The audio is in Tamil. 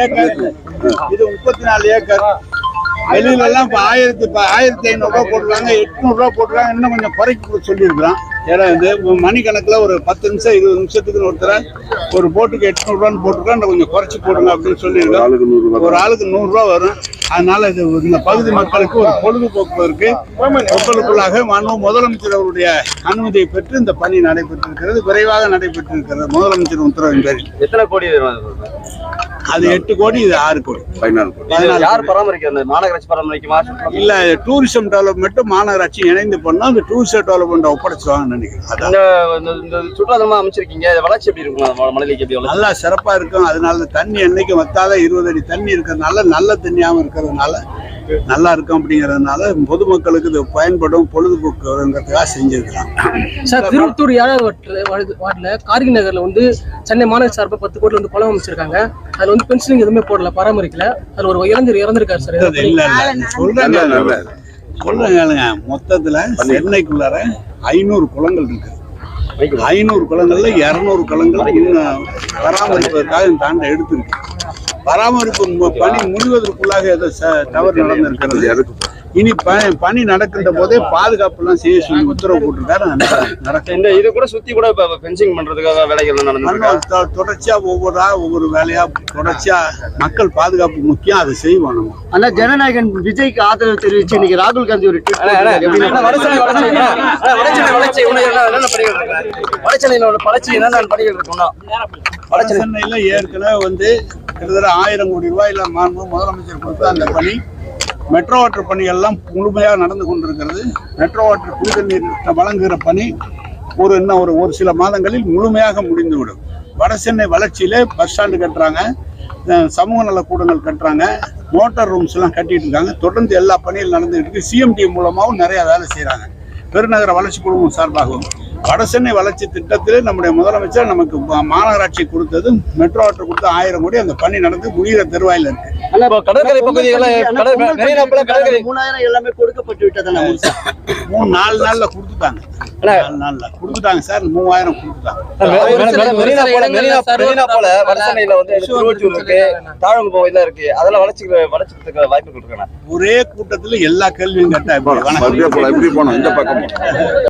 ஏக்கர், இது 34 ஏக்கர். வெளியில எல்லாம் இப்ப 1500 ரூபா போட்டுருக்காங்க, 800 ரூபா போட்டுருக்காங்க. இன்னும் கொஞ்சம் குறைக்க சொல்லியிருக்கிறோம். ஏன்னா இது மணிக்கணக்கில் ஒரு 10 நிமிஷம் 20 நிமிஷத்துக்கு ஒருத்தர் ஒரு போட்டுக்கு 800 ரூபான்னு போட்டுருக்கோம். கொஞ்சம் குறைச்சி போடுங்க அப்படின்னு சொல்லியிருக்கோம். ஒரு ஆளுக்கு 100 ரூபா வரும். அதனால இது இந்த பகுதி மக்களுக்கு ஒரு பொழுதுபோக்கு இருக்கு. பொங்கலுக்குள்ளாக முதலமைச்சர் அவருடைய அனுமதியை பெற்று இந்த பணி நடைபெற்றிருக்கிறது. விரைவாக நடைபெற்றிருக்கிறது முதலமைச்சர் உத்தரவின் பேரில். எத்தனை கோடி அது 8 கோடி, இது 6 கோடி. 14 கோடி. யார் பராமரிக்கிறது? மாநகராட்சி பராமரிக்குமா? இல்ல, டூரிசம் டெவலப்மெண்ட் மாநகராட்சி இணைந்து பண்ணா அந்த டூரிசம் டெவலப்மெண்ட் ஒப்படைச்சுவாங்க நினைக்கிறேன். சுற்றுலா அமைச்சிருக்கீங்க, வளர்ச்சி எப்படி இருக்கும்? மலைக்கு எப்படி நல்லா சிறப்பா இருக்கும். அதனால தண்ணி என்னைக்கு வத்தாத 20 அடி தண்ணி இருக்கிறதுனால, நல்ல தண்ணியாவும் இருக்கிறதுனால நல்லா இருக்கும். அப்படிங்கறதுனால பொதுமக்களுக்கு இது பயன்படும், பொழுதுபோக்குங்கிறதுக்காக செஞ்சிருக்கலாம். சார், திருவத்தூர் 7வது வார்டுல கார்கி நகர்ல வந்து சென்னை மாநகர சார்பா 10 கோடி வந்து குளம் அமைச்சிருக்காங்க. அதுல வந்து பென்சிலிங் எதுவுமே போடல, பராமரிக்கல. அதுல ஒரு இளைஞர் இறந்திருக்காரு சார். இல்ல சொல்றேங்க, மொத்தத்துல சென்னைக்குள்ளார 500 குளங்கள் இருக்கு. 500 குளங்கள்ல 200 குளங்கள் இன்னும் பராமரிப்பதற்காக தாண்ட எடுத்திருக்கு. பராமரிப்பு பணி முடிவதற்குள்ளாக ஏதோ தவறு நடந்திருக்கிறது. இனி பணி நடக்கின்ற போதே பாதுகாப்பு எல்லாம் செய்ய சொல்லி உத்தரவு போட்டிருக்காரு. இது கூட சுத்தி கூட ஃபென்சிங் பண்றதுக்காக வேலைகள் நடந்து தொடர்ச்சியா ஒவ்வொரு வேலையா தொடர்ச்சியா மக்கள் பாதுகாப்பு முக்கியம், அதை செய்வோம் நம்ம. ஆனா ஜனநாயகன் விஜய்க்கு ஆதரவு தெரிவிச்சு இன்னைக்கு ராகுல் காந்தி ஒரு வடசென்னையில ஏற்கனவே வந்து கிட்டத்தட்ட 1000 கோடி ரூபாயில முதலமைச்சர் கொடுத்த அந்த பணி மெட்ரோ வாட்டர் பணிகள்லாம் முழுமையாக நடந்து கொண்டிருக்கிறது. மெட்ரோ வாட்டர் குடிநீர் வழங்குகிற பணி இன்னும் ஒரு சில மாதங்களில் முழுமையாக முடிந்துவிடும். வடசென்னை வளர்ச்சியிலே பஸ் ஸ்டாண்டு கட்டுறாங்க, சமூக நல கூடங்கள் கட்டுறாங்க, மோட்டார் ரூம்ஸ் எல்லாம் கட்டிட்டு இருக்காங்க. தொடர்ந்து எல்லா பணிகள் நடந்துகிட்டு இருக்கு. சிஎம்டி மூலமாகவும் நிறைய வேலை செய்யறாங்க. பெருநகர வளர்ச்சி குழுமம் சார்பாகவும் வடசென்னை வளர்ச்சி திட்டத்திலே நம்முடைய முதலமைச்சர் நமக்கு மாநகராட்சி கொடுத்தது மெட்ரோ வாட்டர் கொடுத்த 1000 கோடி. அந்த பணி நடந்து முடிகிற தெருவாயில இருக்கு. கடற்கரை பகுதிகளை 3000 எல்லாமே கொடுக்கப்பட்டு விட்டதான 4 நாள்ல கொடுத்துட்டாங்க. 4 நாள்ல கொடுத்துட்டாங்க சார். 3000 கொடுத்துட்டாங்க. அதெல்லாம் வளர்ச்சிக்கு வாய்ப்பு கொடுக்குறாங்க. ஒரே கூட்டத்துல எல்லா கேள்வியும் கேட்டா எப்படி போனோம் இந்த பக்கம்